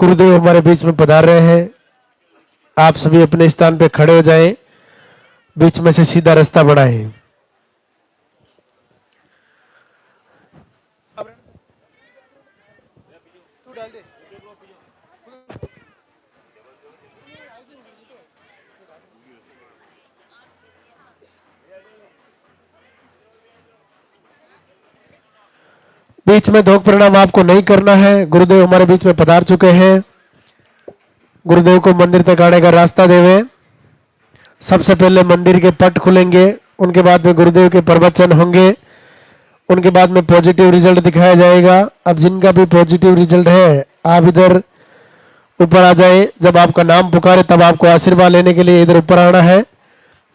गुरुदेव हमारे बीच में पधार रहे हैं। आप सभी अपने स्थान पे खड़े हो जाएं, बीच में से सीधा रास्ता बढ़ाएं। बीच में धोख प्रणाम आपको नहीं करना है। गुरुदेव हमारे बीच में पधार चुके हैं। गुरुदेव को मंदिर तक आने का रास्ता देवे। सबसे पहले मंदिर के पट खुलेंगे, उनके बाद में गुरुदेव के प्रवचन होंगे, उनके बाद में पॉजिटिव रिजल्ट दिखाया जाएगा। अब जिनका भी पॉजिटिव रिजल्ट है आप इधर ऊपर आ जाए। जब आपका नाम पुकारे तब आपको आशीर्वाद लेने के लिए इधर ऊपर आना है।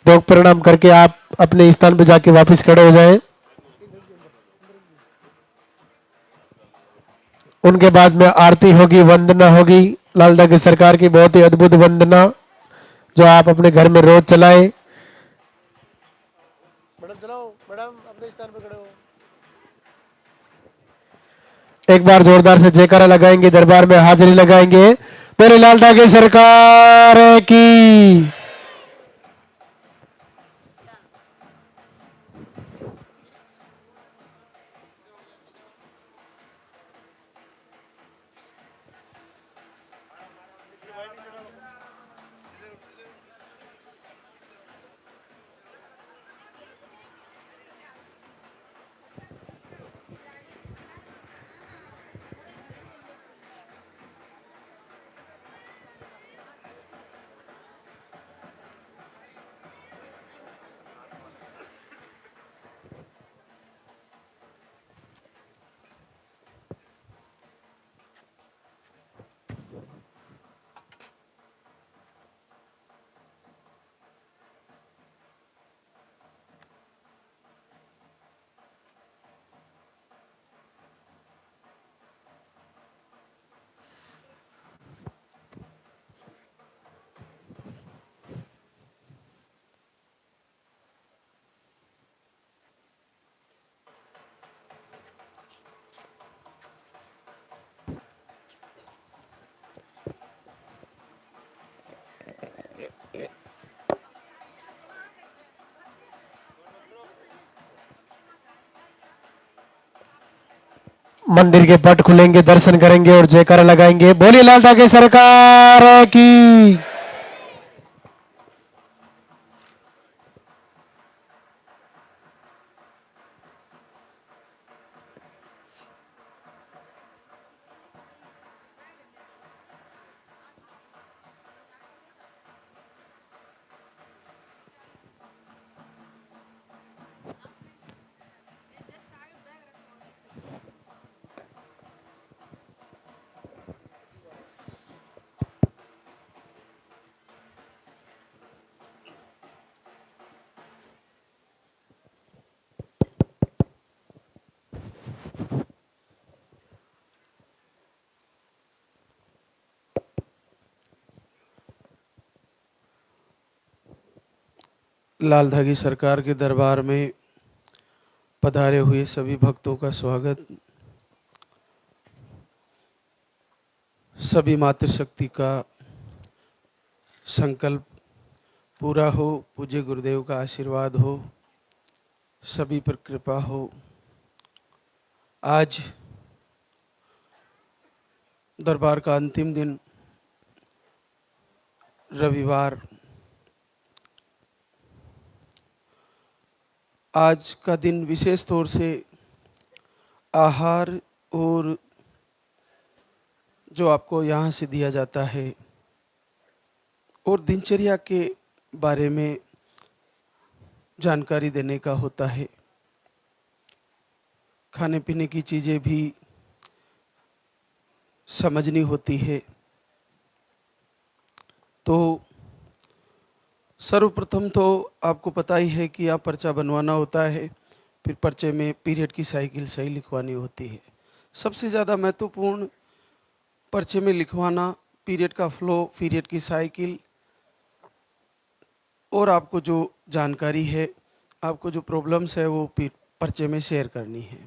धोख प्रणाम करके आप अपने स्थान पर जाके वापस खड़े हो जाएं। उनके बाद में आरती होगी, वंदना होगी। लालदा की सरकार की बहुत ही अद्भुत वंदना जो आप अपने घर में रोज चलाएं। मैडम चलाओ, मैडम अपने स्थान पर खड़े हो। एक बार जोरदार से जयकारा लगाएंगे, दरबार में हाजिरी लगाएंगे। मेरे लालदा की सरकार की। मंदिर के पट खुलेंगे, दर्शन करेंगे और जयकारा लगाएंगे। बोलिए लालदा की सरकार की। लालदा की सरकार के दरबार में पधारे हुए सभी भक्तों का स्वागत। सभी मातृशक्ति का संकल्प पूरा हो, पूज्य गुरुदेव का आशीर्वाद हो, सभी पर कृपा हो। आज दरबार का अंतिम दिन, रविवार। आज का दिन विशेष तौर से आहार और जो आपको यहाँ से दिया जाता है और दिनचर्या के बारे में जानकारी देने का होता है। खाने पीने की चीज़ें भी समझनी होती है। तो सर्वप्रथम तो आपको पता ही है कि यहाँ पर्चा बनवाना होता है, फिर पर्चे में पीरियड की साइकिल सही लिखवानी होती है। सबसे ज़्यादा महत्वपूर्ण पर्चे में लिखवाना, पीरियड का फ्लो, पीरियड की साइकिल और आपको जो जानकारी है, आपको जो प्रॉब्लम्स है वो पर्चे में शेयर करनी है।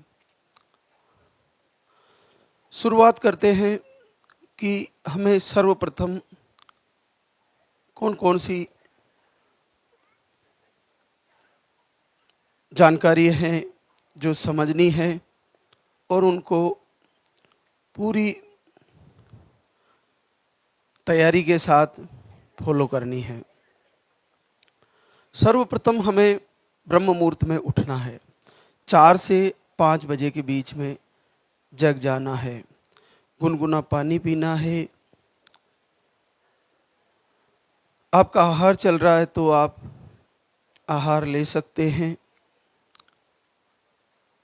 शुरुआत करते हैं कि हमें सर्वप्रथम कौन कौन सी जानकारी हैं जो समझनी है और उनको पूरी तैयारी के साथ फॉलो करनी है। सर्वप्रथम हमें ब्रह्म मुहूर्त में उठना है। 4 से 5 बजे के बीच में जग जाना है। गुनगुना पानी पीना है। आपका आहार चल रहा है तो आप आहार ले सकते हैं।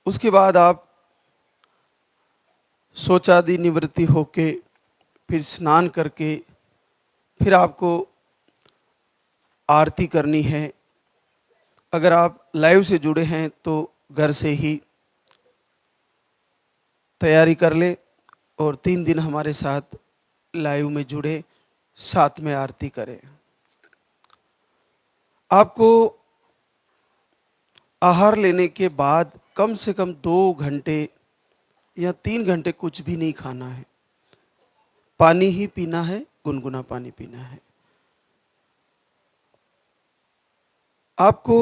उसके बाद आप शौचादि निवृत्ति होके फिर स्नान करके फिर आपको आरती करनी है। अगर आप लाइव से जुड़े हैं तो घर से ही तैयारी कर ले और 3 दिन हमारे साथ लाइव में जुड़े, साथ में आरती करें। आपको आहार लेने के बाद कम से कम 2 घंटे या 3 घंटे कुछ भी नहीं खाना है। पानी ही पीना है, गुनगुना पानी पीना है। आपको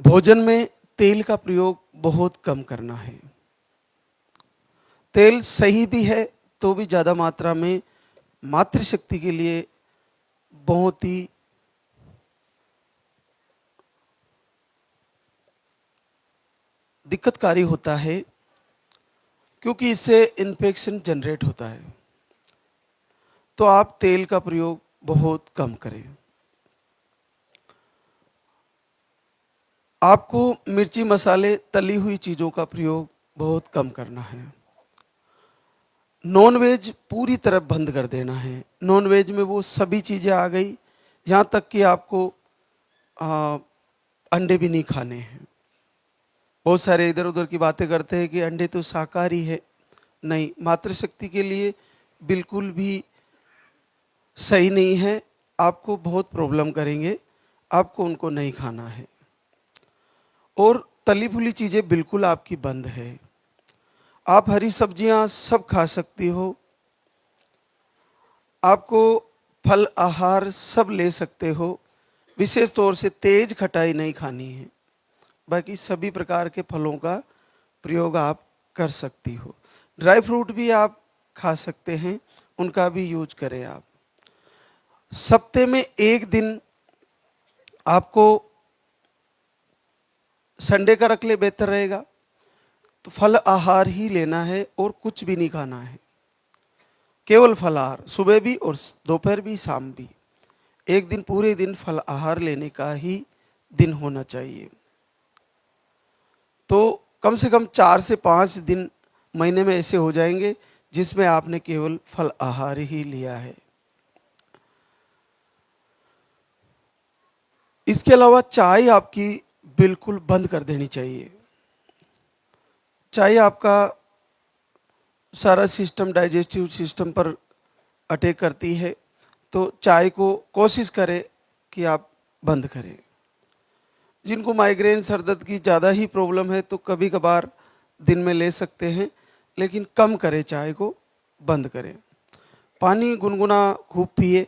भोजन में तेल का प्रयोग बहुत कम करना है। तेल सही भी है तो भी ज़्यादा मात्रा में मातृशक्ति के लिए बहुत ही दिक्कतकारी होता है, क्योंकि इससे इन्फेक्शन जनरेट होता है। तो आप तेल का प्रयोग बहुत कम करें। आपको मिर्ची मसाले तली हुई चीज़ों का प्रयोग बहुत कम करना है। नॉनवेज पूरी तरह बंद कर देना है। नॉनवेज में वो सभी चीज़ें आ गई, यहाँ तक कि आपको अंडे भी नहीं खाने हैं। बहुत सारे इधर उधर की बातें करते हैं कि अंडे तो शाकाहारी है। नहीं, मातृशक्ति के लिए बिल्कुल भी सही नहीं है। आपको बहुत प्रॉब्लम करेंगे, आपको उनको नहीं खाना है। और तली फुली चीज़ें बिल्कुल आपकी बंद है। आप हरी सब्जियां सब खा सकती हो। आपको फल आहार सब ले सकते हो। विशेष तौर से तेज खटाई नहीं खानी है। बाकी सभी प्रकार के फलों का प्रयोग आप कर सकती हो। ड्राई फ्रूट भी आप खा सकते हैं, उनका भी यूज करें आप। सप्ते में 1 दिन आपको संडे का रख ले, बेहतर रहेगा। तो फल आहार ही लेना है और कुछ भी नहीं खाना है। केवल फल आहार, सुबह भी और दोपहर भी, शाम भी। 1 दिन पूरे दिन फल आहार लेने का ही दिन होना चाहिए। तो कम से कम 4 से 5 दिन महीने में ऐसे हो जाएंगे जिसमें आपने केवल फल आहार ही लिया है। इसके अलावा चाय आपकी बिल्कुल बंद कर देनी चाहिए। चाय आपका सारा सिस्टम, डाइजेस्टिव सिस्टम पर अटैक करती है। तो चाय को कोशिश करें कि आप बंद करें। जिनको माइग्रेन, सर दर्द की ज़्यादा ही प्रॉब्लम है तो कभी कभार दिन में ले सकते हैं, लेकिन कम करें, चाय को बंद करें। पानी गुनगुना खूब पिए।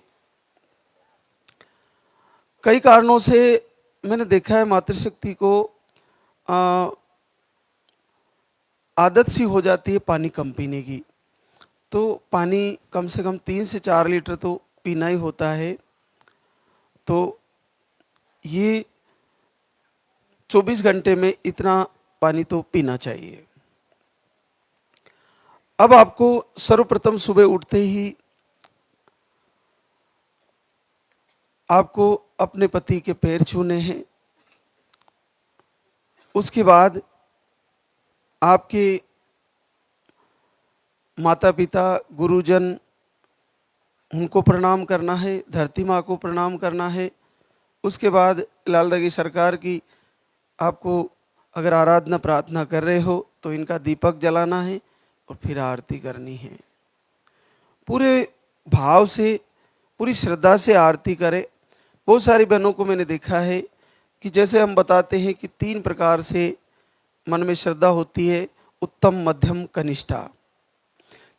कई कारणों से मैंने देखा है मातृशक्ति को आदत सी हो जाती है पानी कम पीने की। तो पानी कम से कम 3 से 4 लीटर तो पीना ही होता है। तो ये 24 घंटे में इतना पानी तो पीना चाहिए। अब आपको सर्वप्रथम सुबह उठते ही आपको अपने पति के पैर छूने हैं। उसके बाद आपके माता पिता, गुरुजन, उनको प्रणाम करना है। धरती माँ को प्रणाम करना है। उसके बाद लाल दागी सरकार की आपको अगर आराधना प्रार्थना कर रहे हो तो इनका दीपक जलाना है और फिर आरती करनी है। पूरे भाव से, पूरी श्रद्धा से आरती करें। बहुत सारी बहनों को मैंने देखा है कि जैसे हम बताते हैं कि 3 प्रकार से मन में श्रद्धा होती है, उत्तम, मध्यम, कनिष्ठा।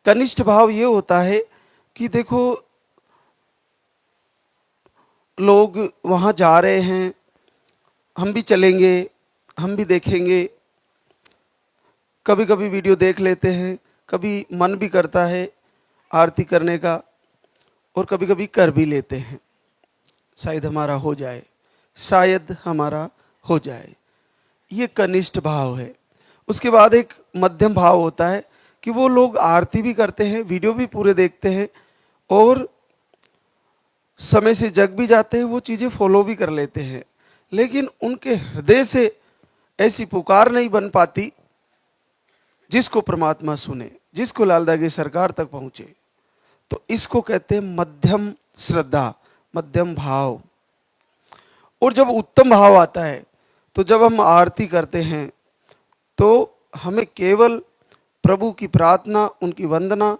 कनिष्ठ भाव ये होता है कि देखो लोग वहाँ जा रहे हैं, हम भी चलेंगे, हम भी देखेंगे, कभी कभी वीडियो देख लेते हैं, कभी मन भी करता है आरती करने का और कभी कभी कर भी लेते हैं, शायद हमारा हो जाए, शायद हमारा हो जाए। ये कनिष्ठ भाव है। उसके बाद एक मध्यम भाव होता है कि वो लोग आरती भी करते हैं, वीडियो भी पूरे देखते हैं और समय से जग भी जाते हैं, वो चीज़ें फॉलो भी कर लेते हैं, लेकिन उनके हृदय से ऐसी पुकार नहीं बन पाती जिसको परमात्मा सुने, जिसको लालदा की सरकार तक पहुंचे। तो इसको कहते हैं मध्यम श्रद्धा, मध्यम भाव। और जब उत्तम भाव आता है तो जब हम आरती करते हैं तो हमें केवल प्रभु की प्रार्थना, उनकी वंदना,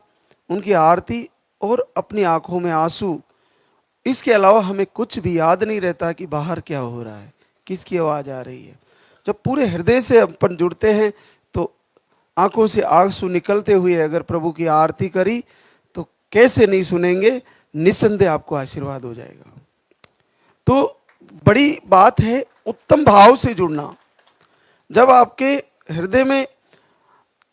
उनकी आरती और अपनी आंखों में आंसू, इसके अलावा हमें कुछ भी याद नहीं रहता कि बाहर क्या हो रहा है, किसकी आवाज़ आ रही है। जब पूरे हृदय से अपन जुड़ते हैं तो आंखों से आंसू निकलते हुए अगर प्रभु की आरती करी तो कैसे नहीं सुनेंगे, निस्संदेह आपको आशीर्वाद हो जाएगा। तो बड़ी बात है उत्तम भाव से जुड़ना। जब आपके हृदय में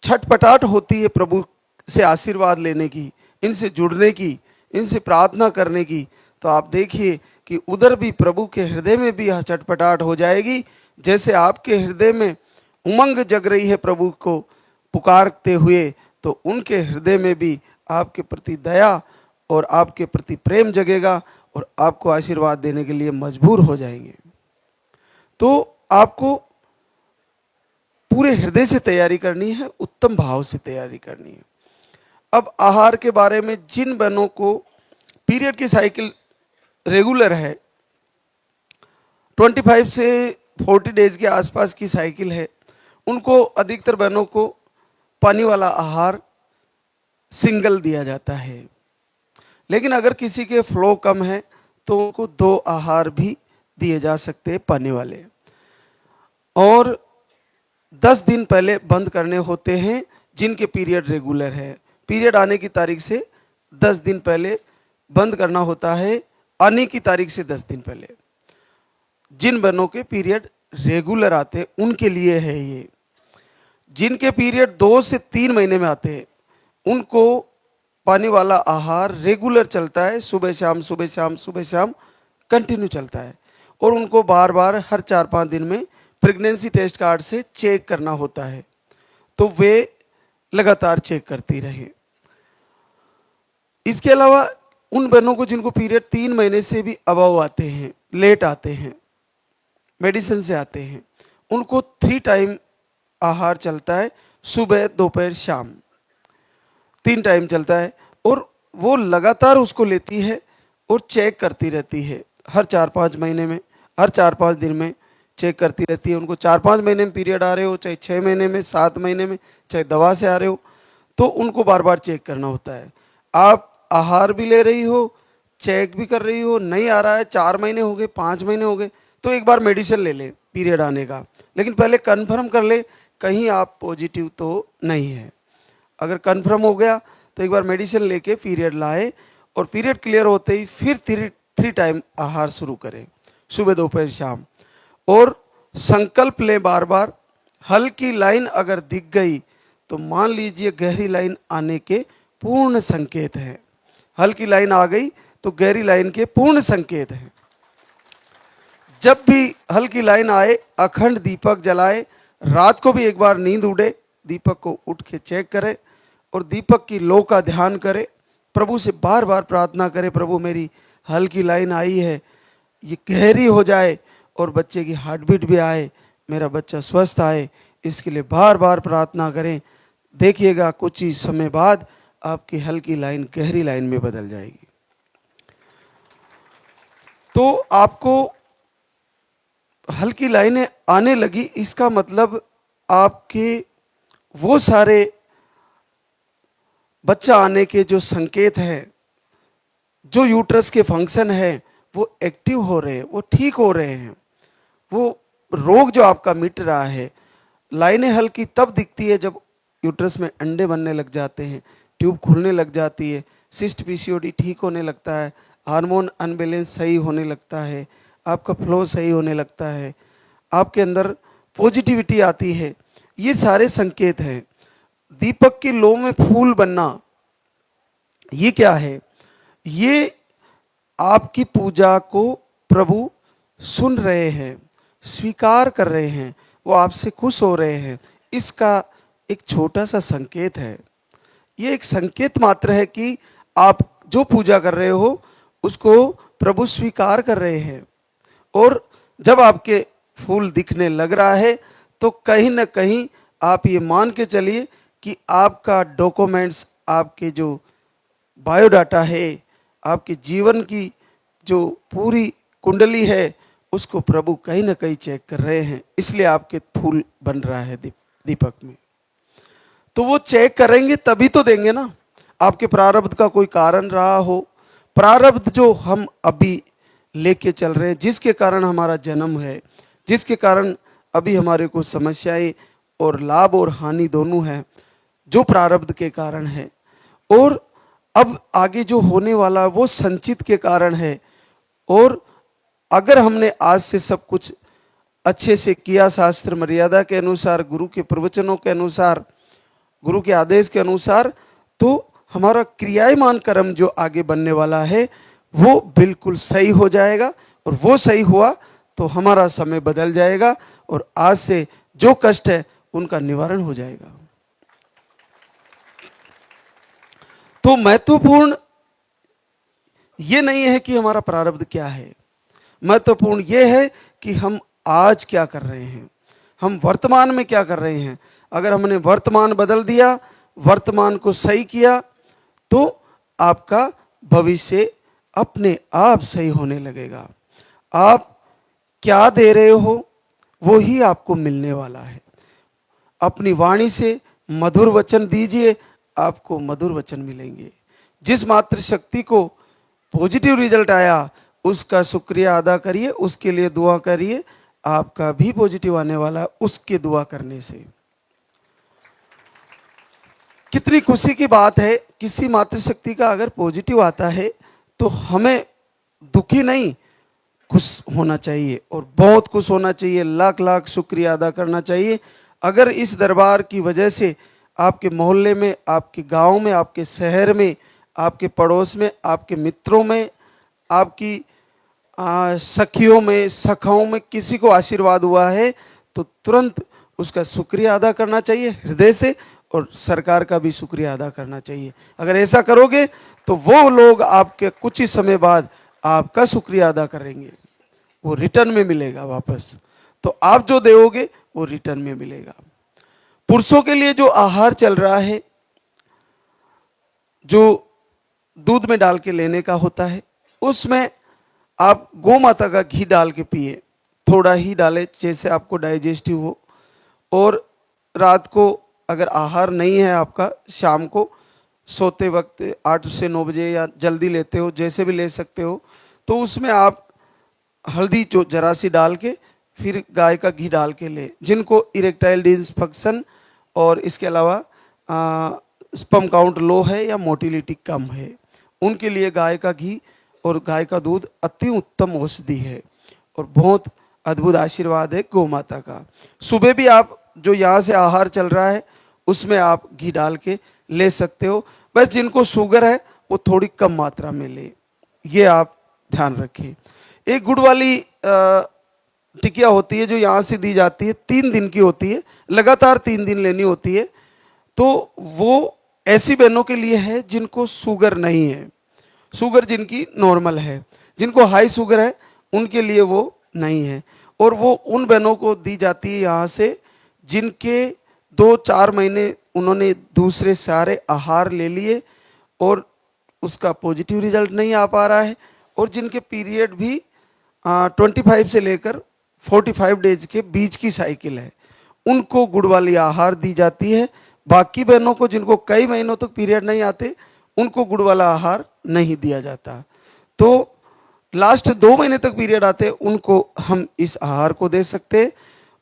छटपटाहट होती है प्रभु से आशीर्वाद लेने की, इनसे जुड़ने की, इनसे प्रार्थना करने की, तो आप देखिए कि उधर भी प्रभु के हृदय में भी छटपटाहट हो जाएगी। जैसे आपके हृदय में उमंग जग रही है प्रभु को पुकारते हुए, तो उनके हृदय में भी आपके प्रति दया और आपके प्रति प्रेम जगेगा और आपको आशीर्वाद देने के लिए मजबूर हो जाएंगे। तो आपको पूरे हृदय से तैयारी करनी है, उत्तम भाव से तैयारी करनी है। अब आहार के बारे में, जिन बहनों को पीरियड की साइकिल रेगुलर है, 25 से 40 डेज के आसपास की साइकिल है, उनको अधिकतर बहनों को पानी वाला आहार सिंगल दिया जाता है। लेकिन अगर किसी के फ्लो कम है तो उनको 2 आहार भी दिए जा सकते हैं पानी वाले। और 10 दिन पहले बंद करने होते हैं जिनके पीरियड रेगुलर है। पीरियड आने की तारीख से 10 दिन पहले बंद करना होता है, आने की तारीख से 10 दिन पहले। जिन बहनों के पीरियड रेगुलर आते हैं उनके लिए है ये। जिनके पीरियड 2 से 3 महीने में आते हैं उनको पानी वाला आहार रेगुलर चलता है, सुबह शाम सुबह शाम सुबह शाम कंटिन्यू चलता है। और उनको बार बार हर 4-5 दिन में प्रेगनेंसी टेस्ट कार्ड से चेक करना होता है, तो वे लगातार चेक करती रहे। इसके अलावा उन बहनों को जिनको पीरियड 3 महीने से भी अबव आते हैं, लेट आते हैं, मेडिसिन से आते हैं, उनको 3 टाइम आहार चलता है, सुबह दोपहर शाम 3 टाइम चलता है। और वो लगातार उसको लेती है और चेक करती रहती है, हर 4-5 महीने में, हर 4-5 दिन में चेक करती रहती है। उनको 4-5 महीने में पीरियड आ रहे हो, चाहे 6 महीने में, 7 महीने में, चाहे दवा से आ रहे हो, तो उनको बार बार चेक करना होता है। आप आहार भी ले रही हो, चेक भी कर रही हो, नहीं आ रहा है, 4 महीने हो गए, 5 महीने हो गए, तो एक बार मेडिसिन ले लें पीरियड आने का। लेकिन पहले कन्फर्म कर ले कहीं आप पॉजिटिव तो नहीं है। अगर कन्फर्म हो गया तो एक बार मेडिसिन लेके पीरियड लाए और पीरियड क्लियर होते ही फिर 3 टाइम आहार शुरू करें, सुबह दोपहर शाम। और संकल्प लें बार बार, हल्की लाइन अगर दिख गई तो मान लीजिए गहरी लाइन आने के पूर्ण संकेत है। हल्की लाइन आ गई तो गहरी लाइन के पूर्ण संकेत है। जब भी हल्की लाइन आए अखंड दीपक जलाए, रात को भी एक बार नींद उड़े दीपक को उठ के चेक करें और दीपक की लो का ध्यान करें, प्रभु से बार बार प्रार्थना करें, प्रभु मेरी हल्की लाइन आई है, ये गहरी हो जाए और बच्चे की हार्ट बीट भी आए, मेरा बच्चा स्वस्थ आए, इसके लिए बार बार प्रार्थना करें। देखिएगा कुछ ही समय बाद आपकी हल्की लाइन गहरी लाइन में बदल जाएगी। तो आपको हल्की लाइनें आने लगी, इसका मतलब आपके वो सारे बच्चा आने के जो संकेत हैं, जो यूट्रस के फंक्शन है, वो एक्टिव हो रहे हैं, वो ठीक हो रहे हैं। वो रोग जो आपका मिट रहा है। लाइनें हल्की तब दिखती है जब यूट्रस में अंडे बनने लग जाते हैं, ट्यूब खुलने लग जाती है, सिस्ट पीसीओडी ठीक होने लगता है, हार्मोन अनबैलेंस सही होने लगता है, आपका फ्लो सही होने लगता है, आपके अंदर पॉजिटिविटी आती है। ये सारे संकेत हैं। दीपक की लौ में फूल बनना, ये क्या है? ये आपकी पूजा को प्रभु सुन रहे हैं, स्वीकार कर रहे हैं, वो आपसे खुश हो रहे हैं, इसका एक छोटा सा संकेत है। ये एक संकेत मात्र है कि आप जो पूजा कर रहे हो उसको प्रभु स्वीकार कर रहे हैं। और जब आपके फूल दिखने लग रहा है तो कहीं ना कहीं आप ये मान के चलिए कि आपका डॉक्यूमेंट्स, आपके जो बायोडाटा है, आपके जीवन की जो पूरी कुंडली है, उसको प्रभु कहीं ना कहीं चेक कर रहे हैं, इसलिए आपके फूल बन रहा है दीपक में। तो वो चेक करेंगे तभी तो देंगे ना। आपके प्रारब्ध का कोई कारण रहा हो, प्रारब्ध जो हम अभी लेके चल रहे हैं, जिसके कारण हमारा जन्म है, जिसके कारण अभी हमारे को समस्याएं और लाभ और हानि दोनों हैं, जो प्रारब्ध के कारण है, और अब आगे जो होने वाला वो संचित के कारण है। और अगर हमने आज से सब कुछ अच्छे से किया, शास्त्र मर्यादा के अनुसार, गुरु के प्रवचनों के अनुसार, गुरु के आदेश के अनुसार, तो हमारा क्रियायमान कर्म जो आगे बनने वाला है वो बिल्कुल सही हो जाएगा। और वो सही हुआ तो हमारा समय बदल जाएगा और आज से जो कष्ट है उनका निवारण हो जाएगा। तो महत्वपूर्ण ये नहीं है कि हमारा प्रारब्ध क्या है, महत्वपूर्ण ये है कि हम आज क्या कर रहे हैं, हम वर्तमान में क्या कर रहे हैं। अगर हमने वर्तमान बदल दिया, वर्तमान को सही किया, तो आपका भविष्य अपने आप सही होने लगेगा। आप क्या दे रहे हो वो ही आपको मिलने वाला है। अपनी वाणी से मधुर वचन दीजिए, आपको मधुर वचन मिलेंगे। जिस मात्र शक्ति को पॉजिटिव रिजल्ट आया उसका शुक्रिया अदा करिए, उसके लिए दुआ करिए, आपका भी पॉजिटिव आने वाला है उसके दुआ करने से। कितनी खुशी की बात है, किसी मात्र शक्ति का अगर पॉजिटिव आता है तो हमें दुखी नहीं, खुश होना चाहिए और बहुत खुश होना चाहिए, लाख लाख शुक्रिया अदा करना चाहिए। अगर इस दरबार की वजह से आपके मोहल्ले में, आपके गांव में, आपके शहर में, आपके पड़ोस में, आपके मित्रों में, आपकी सखियों में, सखाओं में किसी को आशीर्वाद हुआ है तो तुरंत उसका शुक्रिया अदा करना चाहिए हृदय से, और सरकार का भी शुक्रिया अदा करना चाहिए। अगर ऐसा करोगे तो वो लोग आपके कुछ ही समय बाद आपका शुक्रिया अदा करेंगे, वो रिटर्न में मिलेगा वापस। तो आप जो दोगे वो रिटर्न में मिलेगा। पुरुषों के लिए जो आहार चल रहा है, जो दूध में डाल के लेने का होता है, उसमें आप गौ माता का घी डाल के पिए, थोड़ा ही डालें जैसे आपको डाइजेस्टिव हो। और रात को अगर आहार नहीं है आपका, शाम को सोते वक्त 8 से 9 बजे या जल्दी लेते हो, जैसे भी ले सकते हो, तो उसमें आप हल्दी जो जरा सी डाल के फिर गाय का घी डाल के लें। जिनको इरेक्टाइल डिसफंक्शन और इसके अलावा स्पर्म काउंट लो है या मोटिलिटी कम है, उनके लिए गाय का घी और गाय का दूध अति उत्तम औषधि है और बहुत अद्भुत आशीर्वाद है गौ माता का। सुबह भी आप जो यहाँ से आहार चल रहा है उसमें आप घी डाल के ले सकते हो। बस जिनको शुगर है वो थोड़ी कम मात्रा में ले, ये आप ध्यान रखें। एक गुड़ वाली टिकिया होती है जो यहाँ से दी जाती है, 3 दिन की होती है, लगातार 3 दिन लेनी होती है। तो वो ऐसी बहनों के लिए है जिनको शुगर नहीं है, शुगर जिनकी नॉर्मल है। जिनको हाई शुगर है उनके लिए वो नहीं है। और वो उन बहनों को दी जाती है यहाँ से जिनके 2-4 महीने उन्होंने दूसरे सारे आहार ले लिए और उसका पॉजिटिव रिजल्ट नहीं आ पा रहा है, और जिनके पीरियड भी 25 से लेकर 45 डेज के बीच की साइकिल है, उनको गुड़ वाली आहार दी जाती है। बाकी बहनों को जिनको कई महीनों तक पीरियड नहीं आते उनको गुड़ वाला आहार नहीं दिया जाता। तो लास्ट 2 महीने तक पीरियड आते उनको हम इस आहार को दे सकते,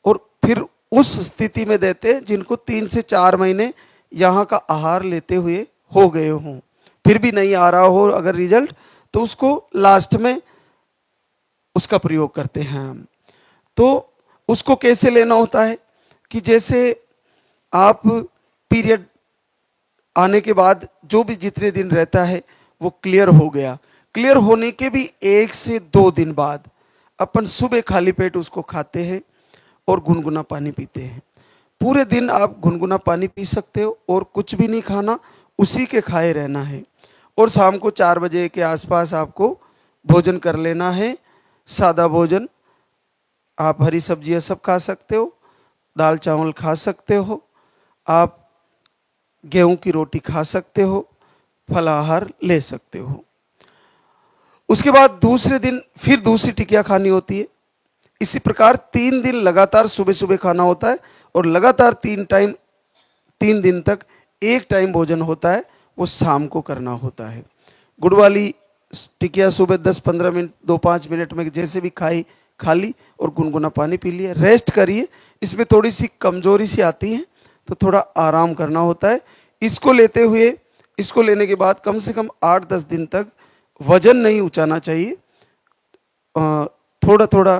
और फिर उस स्थिति में देते जिनको 3 से 4 महीने यहाँ का आहार लेते हुए हो गए हों, फिर भी नहीं आ रहा हो अगर रिजल्ट, तो उसको लास्ट में उसका प्रयोग करते हैं हम। तो उसको कैसे लेना होता है कि जैसे आप पीरियड आने के बाद जो भी जितने दिन रहता है वो क्लियर हो गया, क्लियर होने के भी 1 से 2 दिन बाद अपन सुबह खाली पेट उसको खाते हैं और गुनगुना पानी पीते हैं। पूरे दिन आप गुनगुना पानी पी सकते हो और कुछ भी नहीं खाना, उसी के खाए रहना है। और शाम को 4 बजे के आसपास आपको भोजन कर लेना है, सादा भोजन। आप हरी सब्जियां सब खा सकते हो, दाल चावल खा सकते हो, आप गेहूं की रोटी खा सकते हो, फलाहार ले सकते हो। उसके बाद दूसरे दिन फिर दूसरी टिकिया खानी होती है। इसी प्रकार 3 दिन लगातार सुबह सुबह खाना होता है और लगातार 3 दिन तक एक टाइम भोजन होता है, वो शाम को करना होता है। गुड़ वाली टिकिया सुबह 10-15 मिनट 2-5 मिनट में जैसे भी खा ली और गुनगुना पानी पी लिया, रेस्ट करिए। इसमें थोड़ी सी कमजोरी सी आती है तो थोड़ा आराम करना होता है। इसको लेने के बाद कम से कम 8-10 दिन तक वजन नहीं उठाना चाहिए। थोड़ा थोड़ा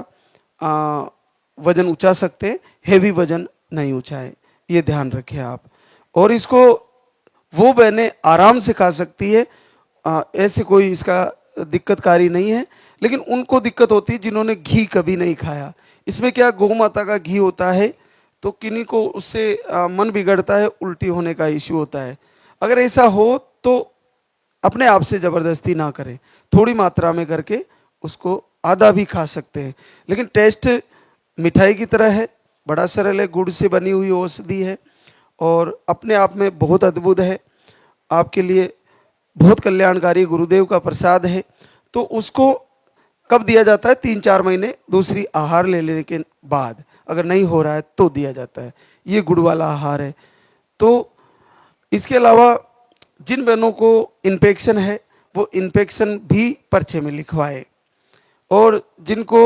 वजन उठा सकते हैं, हेवी वजन नहीं उठाए, ये ध्यान रखें आप। और इसको वो बहनें आराम से खा सकती है, ऐसे कोई इसका दिक्कतकारी नहीं है। लेकिन उनको दिक्कत होती है जिन्होंने घी कभी नहीं खाया। इसमें क्या गौ माता का घी होता है, तो किन्हीं को उससे मन बिगड़ता है, उल्टी होने का इश्यू होता है। अगर ऐसा हो तो अपने आप से ज़बरदस्ती ना करें, थोड़ी मात्रा में करके उसको आधा भी खा सकते हैं। लेकिन टेस्ट मिठाई की तरह है, बड़ा सरल है, गुड़ से बनी हुई औषधि है और अपने आप में बहुत अद्भुत है, आपके लिए बहुत कल्याणकारी गुरुदेव का प्रसाद है। तो उसको कब दिया जाता है? 3-4 महीने दूसरी आहार ले लेने के बाद, अगर नहीं हो रहा है तो दिया जाता है। ये गुड़ वाला आहार है। तो इसके अलावा जिन बहनों को इन्फेक्शन है वो इन्फेक्शन भी पर्चे में लिखवाए, और जिनको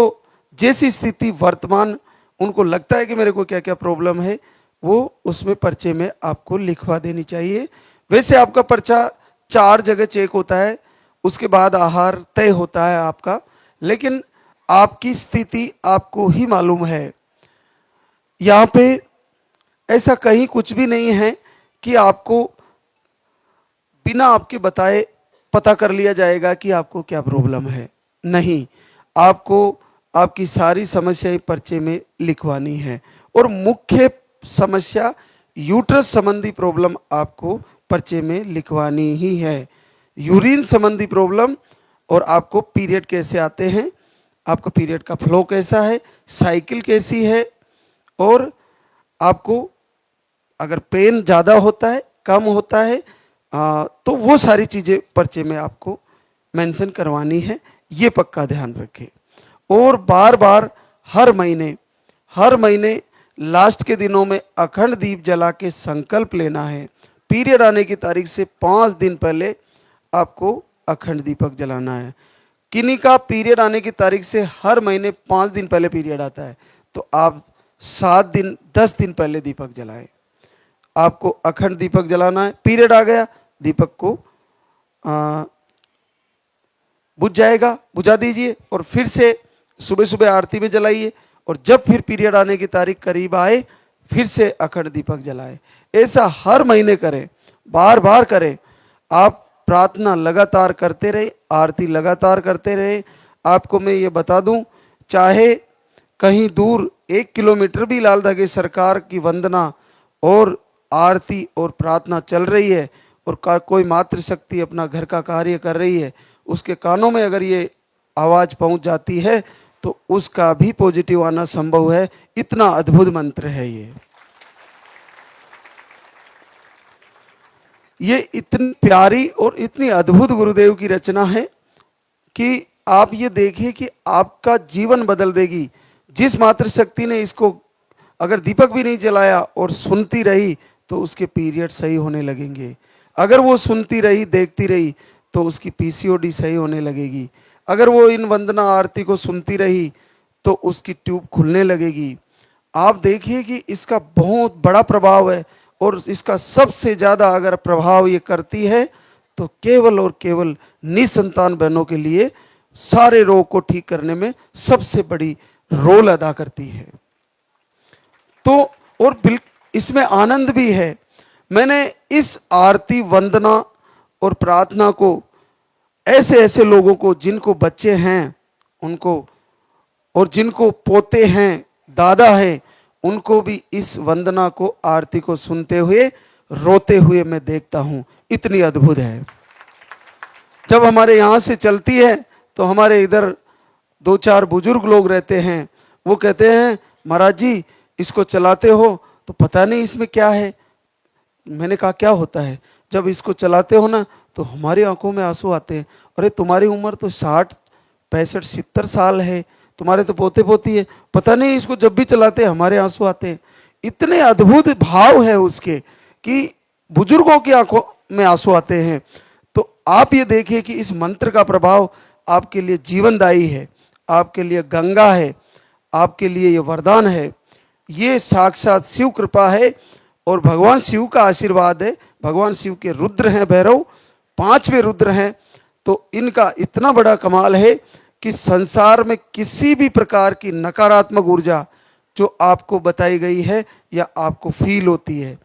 जैसी स्थिति वर्तमान उनको लगता है कि मेरे को क्या क्या प्रॉब्लम है, वो उसमें पर्चे में आपको लिखवा देनी चाहिए। वैसे आपका पर्चा 4 जगह चेक होता है, उसके बाद आहार तय होता है आपका, लेकिन आपकी स्थिति आपको ही मालूम है। यहाँ पे ऐसा कहीं कुछ भी नहीं है कि आपको बिना आपके बताए पता कर लिया जाएगा कि आपको क्या प्रॉब्लम है। नहीं, आपको आपकी सारी समस्याएं पर्चे में लिखवानी है। और मुख्य समस्या यूट्रस संबंधी प्रॉब्लम आपको पर्चे में लिखवानी ही है। यूरिन संबंधी प्रॉब्लम, और आपको पीरियड कैसे आते हैं, आपका पीरियड का फ्लो कैसा है, साइकिल कैसी है, और आपको अगर पेन ज़्यादा होता है कम होता है तो वो सारी चीज़ें पर्चे में आपको मेंशन करवानी है, ये पक्का ध्यान रखें। और बार बार हर महीने लास्ट के दिनों में अखंड दीप जला के संकल्प लेना है। पीरियड आने की तारीख से 5 दिन पहले आपको अखंड दीपक जलाना है। किन्हीं का पीरियड आने की तारीख से हर महीने 5 दिन पहले पीरियड आता है, तो आप 10 दिन पहले दीपक जलाएं। आपको अखंड दीपक जलाना है। पीरियड आ गया, दीपक को बुझ जाएगा, बुझा दीजिए और फिर से सुबह सुबह आरती में जलाइए, और जब फिर पीरियड आने की तारीख करीब आए फिर से अखंड दीपक जलाएं। ऐसा हर महीने करें, बार बार करें। आप प्रार्थना लगातार करते रहे, आरती लगातार करते रहे। आपको मैं ये बता दूं, चाहे कहीं दूर 1 किलोमीटर भी लाल धागे सरकार की वंदना और आरती और प्रार्थना चल रही है, और कोई मातृशक्ति अपना घर का कार्य कर रही है, उसके कानों में अगर ये आवाज़ पहुंच जाती है तो उसका भी पॉजिटिव आना संभव है। इतना अद्भुत मंत्र है ये इतनी प्यारी और इतनी अद्भुत गुरुदेव की रचना है कि आप ये देखिए कि आपका जीवन बदल देगी। जिस मातृशक्ति ने इसको अगर दीपक भी नहीं जलाया और सुनती रही तो उसके पीरियड सही होने लगेंगे। अगर वो सुनती रही, देखती रही, तो उसकी पीसीओडी सही होने लगेगी। अगर वो इन वंदना आरती को सुनती रही तो उसकी ट्यूब खुलने लगेगी। आप देखिए कि इसका बहुत बड़ा प्रभाव है, और इसका सबसे ज़्यादा अगर प्रभाव ये करती है तो केवल और केवल निसंतान बहनों के लिए सारे रोग को ठीक करने में सबसे बड़ी रोल अदा करती है। तो और इसमें आनंद भी है। मैंने इस आरती वंदना और प्रार्थना को ऐसे ऐसे लोगों को जिनको बच्चे हैं उनको, और जिनको पोते हैं, दादा है, उनको भी इस वंदना को, आरती को सुनते हुए रोते हुए मैं देखता हूं। इतनी अद्भुत है। जब हमारे यहाँ से चलती है तो हमारे इधर 2-4 बुजुर्ग लोग रहते हैं, वो कहते हैं महाराज जी इसको चलाते हो तो पता नहीं इसमें क्या है। मैंने कहा क्या होता है? जब इसको चलाते हो ना तो हमारी आंखों में आंसू आते हैं। अरे तुम्हारी उम्र तो 60, 65, 70 साल है, तुम्हारे तो पोते पोती है, पता नहीं इसको जब भी चलाते हैं हमारे आंसू आते हैं। इतने अद्भुत भाव है उसके कि बुजुर्गों की आंखों में आंसू आते हैं। तो आप ये देखिए कि इस मंत्र का प्रभाव आपके लिए जीवनदायी है, आपके लिए गंगा है, आपके लिए ये वरदान है। ये साक्षात शिव कृपा है और भगवान शिव का आशीर्वाद है। भगवान शिव के रुद्र हैं भैरव, 5वें रुद्र हैं। तो इनका इतना बड़ा कमाल है कि संसार में किसी भी प्रकार की नकारात्मक ऊर्जा जो आपको बताई गई है या आपको फील होती है,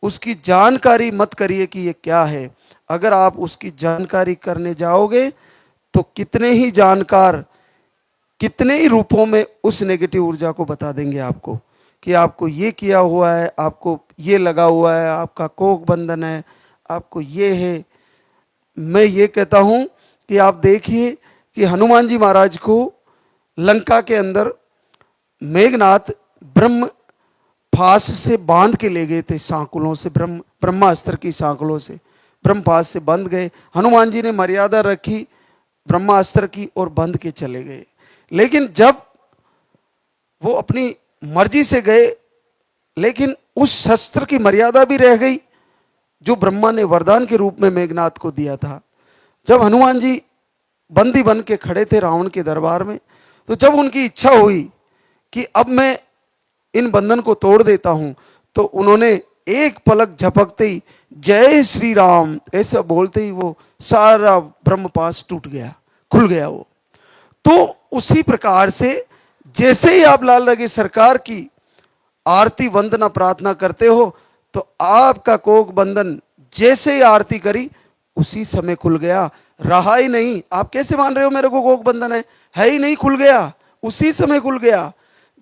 उसकी जानकारी मत करिए कि ये क्या है। अगर आप उसकी जानकारी करने जाओगे तो कितने ही जानकार कितने ही रूपों में उस नेगेटिव ऊर्जा को बता देंगे आपको कि आपको ये किया हुआ है, आपको ये लगा हुआ है, आपका कोक बंधन है, आपको ये है। मैं ये कहता हूं कि आप देखिए कि हनुमान जी महाराज को लंका के अंदर मेघनाथ ब्रह्म फास से बांध के ले गए थे, सांकुलों से, ब्रह्मास्त्र की सांकुलों से, ब्रह्मपास से बंध गए। हनुमान जी ने मर्यादा रखी ब्रह्मास्त्र की और बंध के चले गए। लेकिन जब वो अपनी मर्जी से गए, लेकिन उस शस्त्र की मर्यादा भी रह गई जो ब्रह्मा ने वरदान के रूप में मेघनाथ को दिया था। जब हनुमान जी बंदी बन के खड़े थे रावण के दरबार में, तो जब उनकी इच्छा हुई कि अब मैं इन बंधन को तोड़ देता हूं, तो उन्होंने एक पलक झपकते ही जय श्री राम ऐसा बोलते ही वो सारा ब्रह्मपाश टूट गया, खुल गया वो। तो उसी प्रकार से जैसे ही आप लाल लगे सरकार की आरती वंदना प्रार्थना करते हो तो आपका कोक बंधन जैसे ही आरती करी उसी समय खुल गया, रहा ही नहीं। आप कैसे मान रहे हो मेरे को कोक बंधन है ही नहीं, खुल गया, उसी समय खुल गया।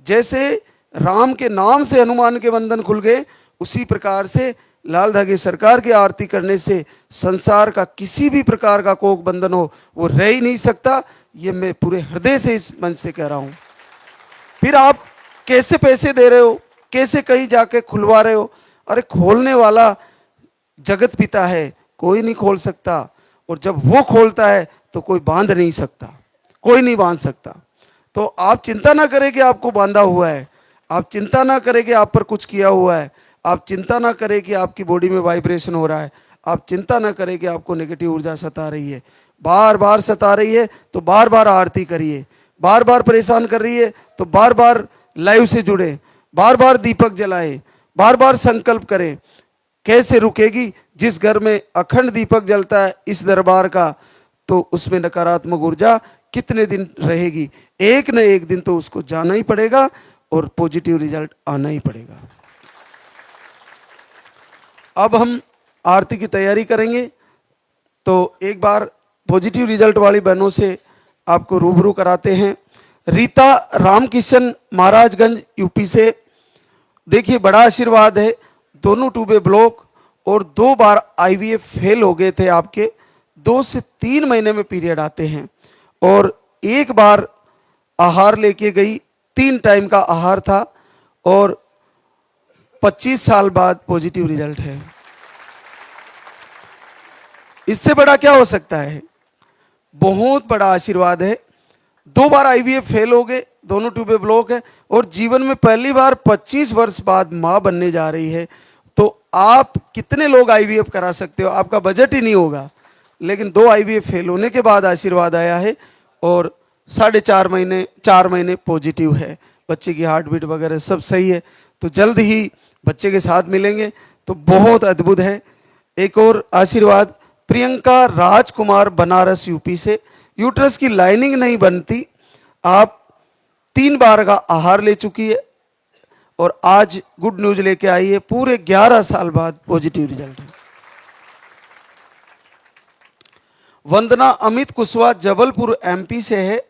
जैसे राम के नाम से हनुमान के बंधन खुल गए, उसी प्रकार से लाल धागे सरकार की आरती करने से संसार का किसी भी प्रकार का कोक बंधन हो वो रह ही नहीं सकता। ये मैं पूरे हृदय से इस मंच से कह रहा हूं। फिर आप कैसे पैसे दे रहे हो, कैसे कहीं जाके खुलवा रहे हो? अरे खोलने वाला जगत पिता है, कोई नहीं खोल सकता। और जब वो खोलता है तो कोई बांध नहीं सकता, कोई नहीं बांध सकता। तो आप चिंता ना करें कि आपको बांधा हुआ है, आप चिंता ना करें कि आप पर कुछ किया हुआ है, आप चिंता ना करें कि आपकी बॉडी में वाइब्रेशन हो रहा है, आप चिंता ना करें कि आपको नेगेटिव ऊर्जा सता रही है। बार बार सता रही है तो बार बार आरती करिए, बार बार परेशान कर रही है तो बार बार लाइव से जुड़े, बार बार दीपक जलाएं, बार बार संकल्प करें। कैसे रुकेगी? जिस घर में अखंड दीपक जलता है इस दरबार का, तो उसमें नकारात्मक ऊर्जा कितने दिन रहेगी? एक न एक दिन तो उसको जाना ही पड़ेगा और पॉजिटिव रिजल्ट आना ही पड़ेगा। अब हम आरती की तैयारी करेंगे, तो एक बार पॉजिटिव रिजल्ट वाली बहनों से आपको रूबरू कराते हैं। रीता रामकिशन महाराजगंज यूपी से, देखिए बड़ा आशीर्वाद है। दोनों ट्यूबे ब्लॉक और 2 बार आईवीएफ फेल हो गए थे आपके, 2 से 3 महीने में पीरियड आते हैं, और 1 बार आहार लेके गई, 3 टाइम का आहार था, और 25 साल बाद पॉजिटिव रिजल्ट है। इससे बड़ा क्या हो सकता है? बहुत बड़ा आशीर्वाद है। 2 बार आईवीएफ फेल हो गए, दोनों ट्यूबे ब्लॉक है, और जीवन में पहली बार 25 वर्ष बाद मां बनने जा रही है। तो आप कितने लोग आईवीएफ करा सकते हो? आपका बजट ही नहीं होगा। लेकिन 2 आईवीएफ फेल होने के बाद आशीर्वाद आया है, और 4.5 महीने पॉजिटिव है, बच्चे की हार्ट बीट वगैरह सब सही है। तो जल्द ही बच्चे के साथ मिलेंगे। तो बहुत अद्भुत है। एक और आशीर्वाद, प्रियंका राजकुमार बनारस यूपी से, यूट्रस की लाइनिंग नहीं बनती, आप 3 बार का आहार ले चुकी है और आज गुड न्यूज लेके आई है, पूरे 11 साल बाद पॉजिटिव रिजल्ट है। वंदना अमित कुशवाहा जबलपुर एमपी से है,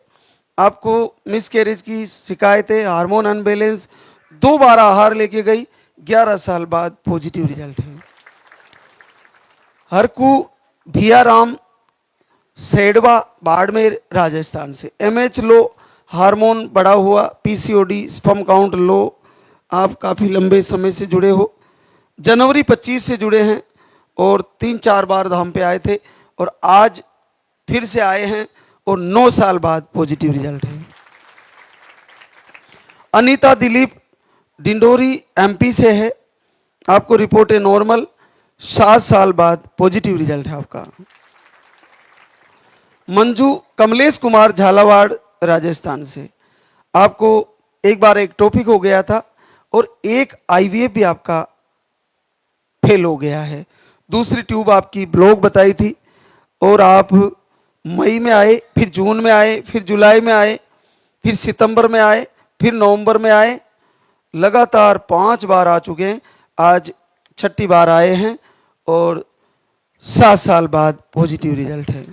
आपको मिसकैरेज की शिकायत है, हार्मोन अनबैलेंस, 2 बार आहार लेके गई, 11 साल बाद पॉजिटिव रिजल्ट है। हरकू भियाराम सेडवा बाड़मेर राजस्थान से, एमएच लो, हार्मोन बढ़ा हुआ, पीसीओडी, स्पर्म काउंट लो, आप काफ़ी लंबे समय से जुड़े हो, जनवरी 25 से जुड़े हैं और 3-4 बार धाम पे आए थे और आज फिर से आए हैं और 9 साल बाद पॉजिटिव रिजल्ट है। अनीता दिलीप डिंडोरी एमपी से है, आपको रिपोर्ट है नॉर्मल, 7 साल बाद पॉजिटिव रिजल्ट है आपका। मंजू कमलेश कुमार झालावाड़ राजस्थान से, आपको एक बार एक टॉपिक हो गया था और एक आईवीएफ भी आपका फेल हो गया है, दूसरी ट्यूब आपकी ब्लॉक बताई थी और आप मई में आए, फिर जून में आए, फिर जुलाई में आए, फिर सितंबर में आए, फिर नवंबर में आए, लगातार 5 बार आ चुके हैं, आज 6ठी बार आए हैं और 7 साल बाद पॉजिटिव रिजल्ट है।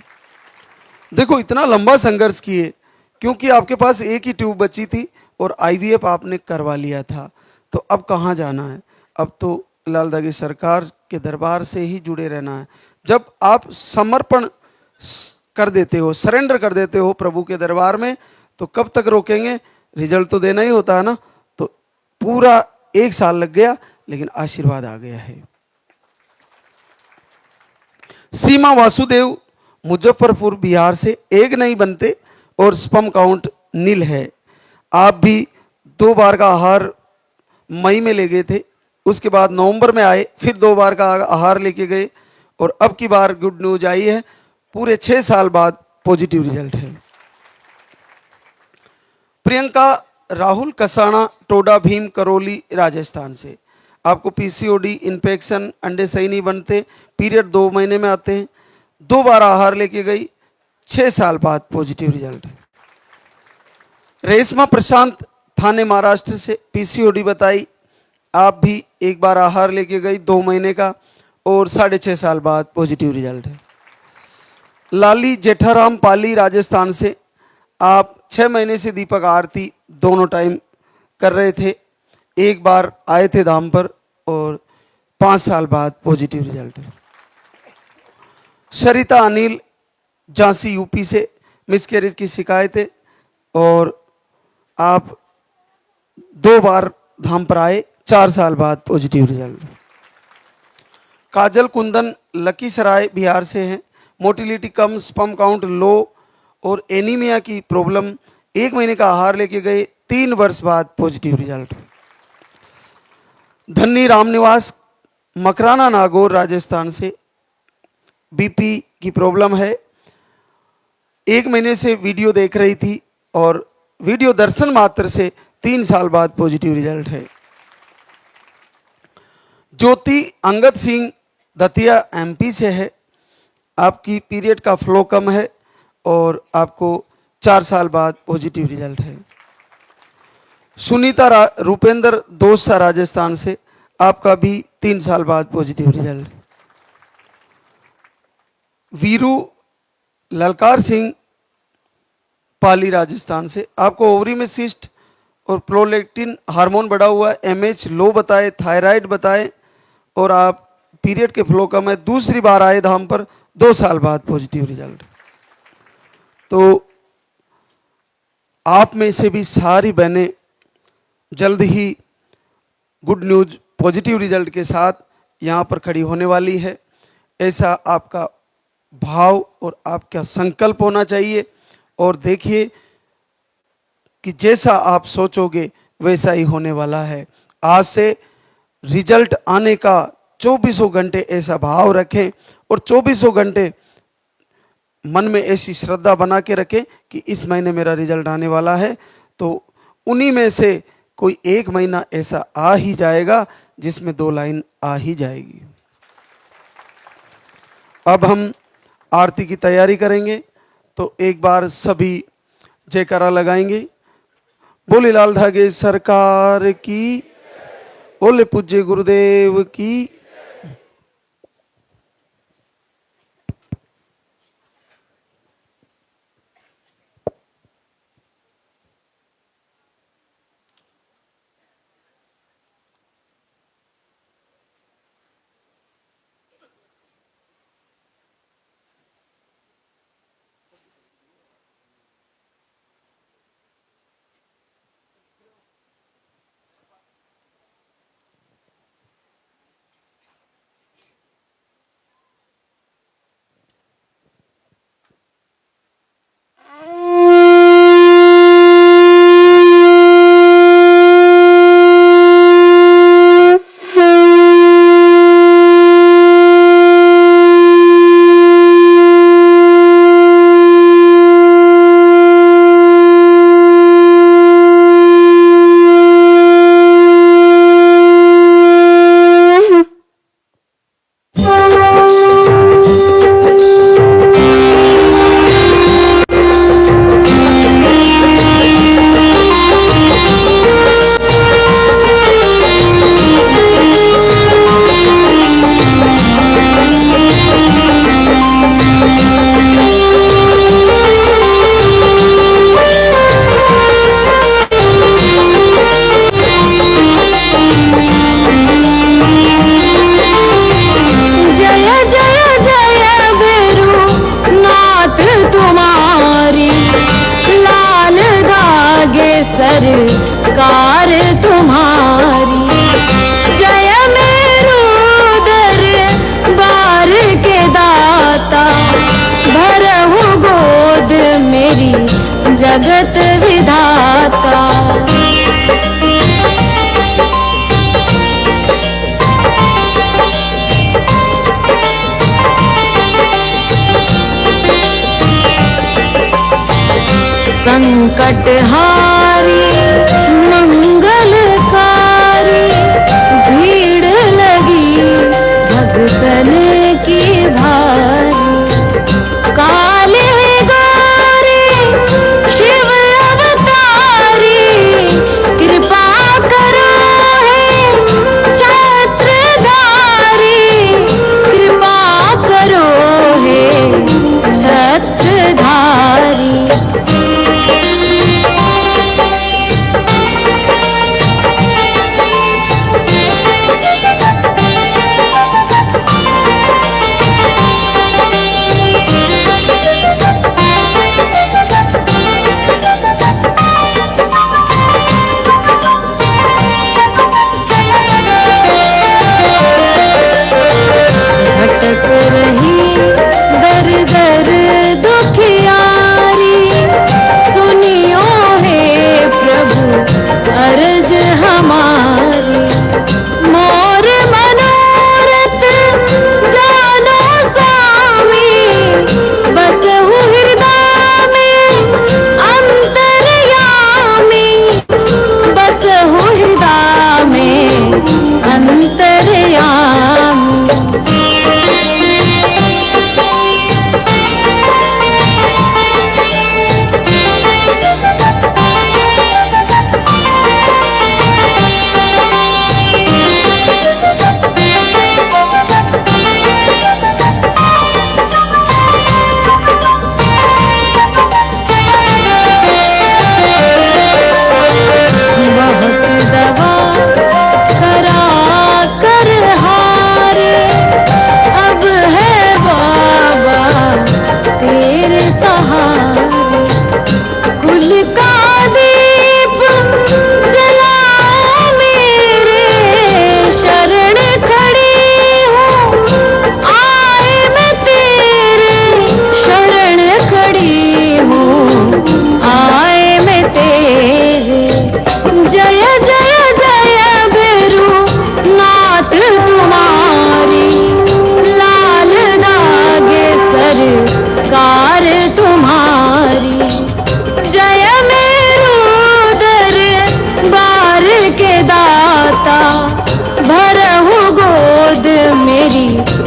देखो इतना लंबा संघर्ष किए, क्योंकि आपके पास एक ही ट्यूब बची थी और आईवीएफ आपने करवा लिया था, तो अब कहाँ जाना है? अब तो लाल दागी सरकार के दरबार से ही जुड़े रहना है। जब आप समर्पण कर देते हो, सरेंडर कर देते हो प्रभु के दरबार में, तो कब तक रोकेंगे? रिजल्ट तो देना ही होता है ना। तो पूरा 1 साल लग गया, लेकिन आशीर्वाद आ गया है। सीमा वासुदेव मुजफ्फरपुर बिहार से, एग नहीं बनते और स्पर्म काउंट नील है, आप भी 2 बार का आहार मई में ले गए थे, उसके बाद नवंबर में आए, फिर 2 बार का आहार लेके गए और अब की बार गुड न्यूज आई है, पूरे 6 साल बाद पॉजिटिव रिजल्ट है। प्रियंका राहुल कसाना टोडा भीम करौली राजस्थान से, आपको पीसीओडी, इन्फेक्शन, अंडे सही नहीं बनते, पीरियड 2 महीने में आते हैं, 2 बार आहार लेके गई, 6 साल बाद पॉजिटिव रिजल्ट है। रेशमा प्रशांत थाने महाराष्ट्र से, पीसीओडी बताई, आप भी 1 बार आहार लेके गई 2 महीने का और 6.5 साल बाद पॉजिटिव रिजल्ट है। लाली जेठाराम पाली राजस्थान से, आप 6 महीने से दीपक आरती दोनों टाइम कर रहे थे, 1 बार आए थे धाम पर और 5 साल बाद पॉजिटिव रिजल्ट है। सरिता अनिल झांसी यूपी से, मिसकैरेज की शिकायत है और आप 2 बार धाम पर आए, 4 साल बाद पॉजिटिव रिजल्ट। काजल कुंदन लखीसराय बिहार से हैं, मोटिलिटी कम, स्पर्म काउंट लो और एनीमिया की प्रॉब्लम, 1 महीने का आहार लेके गए, 3 वर्ष बाद पॉजिटिव रिजल्ट। धन्नी रामनिवास मकराना नागौर राजस्थान से, बीपी की प्रॉब्लम है, 1 महीने से वीडियो देख रही थी और वीडियो दर्शन मात्र से 3 साल बाद पॉजिटिव रिजल्ट है। ज्योति अंगद सिंह दतिया एमपी से है, आपकी पीरियड का फ्लो कम है और आपको 4 साल बाद पॉजिटिव रिजल्ट है। सुनीता रूपेंद्र दोसा राजस्थान से, आपका भी 3 साल बाद पॉजिटिव रिजल्ट। वीरू ललकार सिंह पाली राजस्थान से, आपको ओवरी में सिस्ट और प्रोलैक्टिन हार्मोन बढ़ा हुआ है, एमएच लो बताए, थायराइड बताए और आप पीरियड के फ्लो कम है, दूसरी बार आए धाम पर, 2 साल बाद पॉजिटिव रिजल्ट। तो आप में से भी सारी बहनें जल्द ही गुड न्यूज पॉजिटिव रिजल्ट के साथ यहाँ पर खड़ी होने वाली है, ऐसा आपका भाव और आपका संकल्प होना चाहिए। और देखिए कि जैसा आप सोचोगे वैसा ही होने वाला है। आज से रिजल्ट आने का 24 घंटे ऐसा भाव रखें और 24 घंटे मन में ऐसी श्रद्धा बना के रखें कि इस महीने मेरा रिजल्ट आने वाला है। तो उन्हीं में से कोई 1 महीना ऐसा आ ही जाएगा जिसमें 2 लाइन आ ही जाएगी। अब हम आरती की तैयारी करेंगे, तो एक बार सभी जयकारा लगाएंगे। बोले लाल धागे सरकार की, बोले पूज्य गुरुदेव की। सरकार तुम्हारी। जय मेरू दरबार के दाता, भरहु गोद मेरी जगत विधाता। संकट हारी मंगलकारी, भीड़ लगी भक्तन की भारी। काले गौरी शिव अवतारी, कृपा करो हे छत्रधारी। कृपा करो हे छत्रधारी।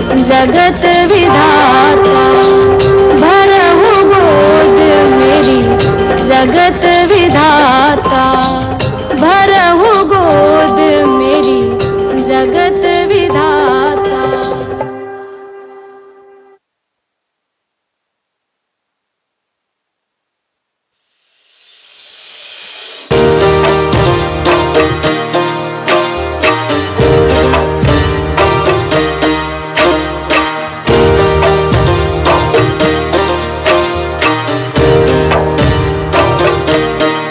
जगत विधाता। भरहु गोद मेरी जगत विधाता। भरहु गोद मेरी जगत विधाता।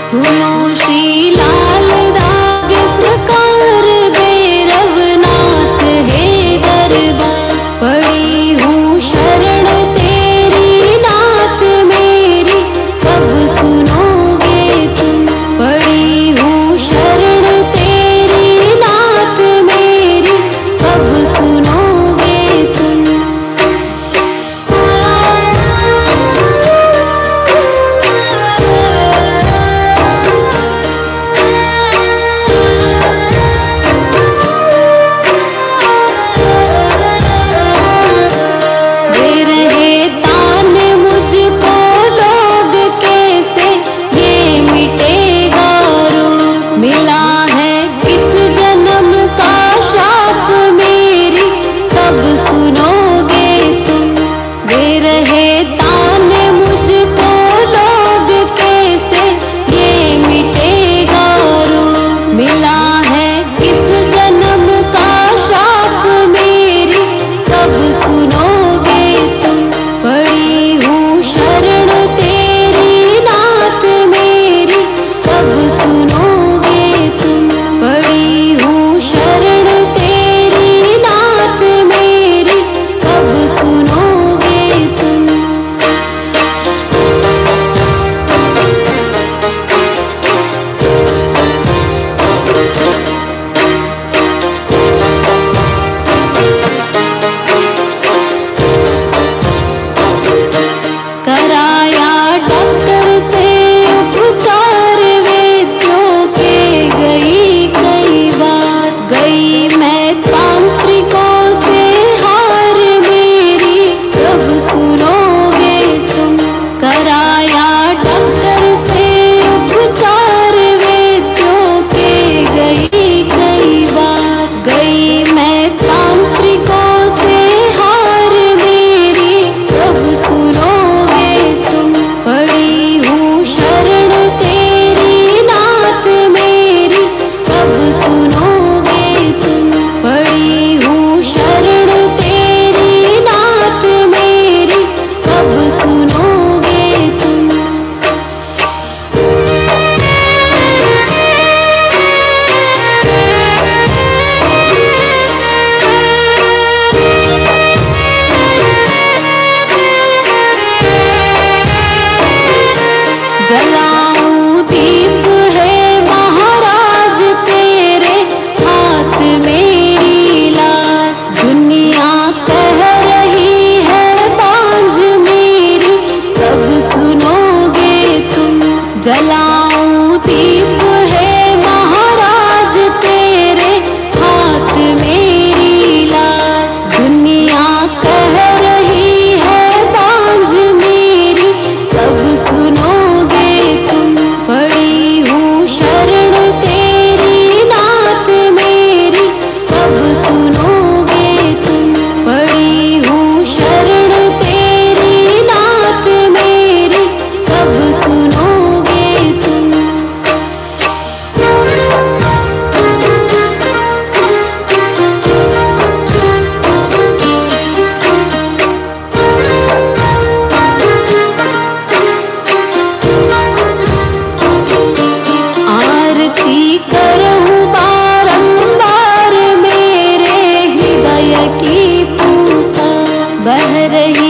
सुनो श्री लाल दाग सरकार भैरवनाथ है दरबार। पड़ी हूँ शरण तेरी नाथ मेरी कब सुनोगे तुम। पड़ी हूँ शरण तेरी नाथ मेरी कब सुनोगे तुम। दे रहे तान मुझको लोग कैसे ये मिटेगा रोग। मिला है किस जन्म का शाप मेरी कब सुनोगे तुम। दे रहे तान मुझको लोग कैसे ये मिटेगा रोग। मिला है किस जन्म का शाप मेरी कब सुनोगे तुम। पड़ी हूँ शरण तेरी नाथ मेरी कब सुनोगे तुम। पड़ी हूँ शरण तेरी नाथ मेरी कब सुनोगे तुम। कराया डॉक्टर से उपचार वेद्यों के गई कई बार। गई मैं तांत्रिकों से हार मेरी कब सुनोगे तुम। कराया डॉक्टर से उपचार वेद्यों के गई कई बार। गई मैं तांत्रिकों से हार मेरी कब सुनोगे तुम। पड़ी हूँ शरण तेरी नाथ मेरी कब सुनोगे तुम। पड़ी हूँ शरण तेरी नाथ मेरी कब सुनोगे तुम। जलाऊं दीप है महाराज तेरे हाथ मेरी लाज। दुनिया कह रही है बांझ मेरी कब सुनोगे तुम। जलाऊं दीप है महाराज तेरे हाथ मेरी लाज। दुनिया कह रही है बांझ मेरी कब सुनोगे तुम। पड़ी हूँ शरण तेरी नाथ मेरी कब सुनोगे तुम। पड़ी हूँ शरण तेरी नाथ मेरी कब सुनोगे तुम। आरती करहूँ बारंबार मेरे हृदय की पूता। बह रही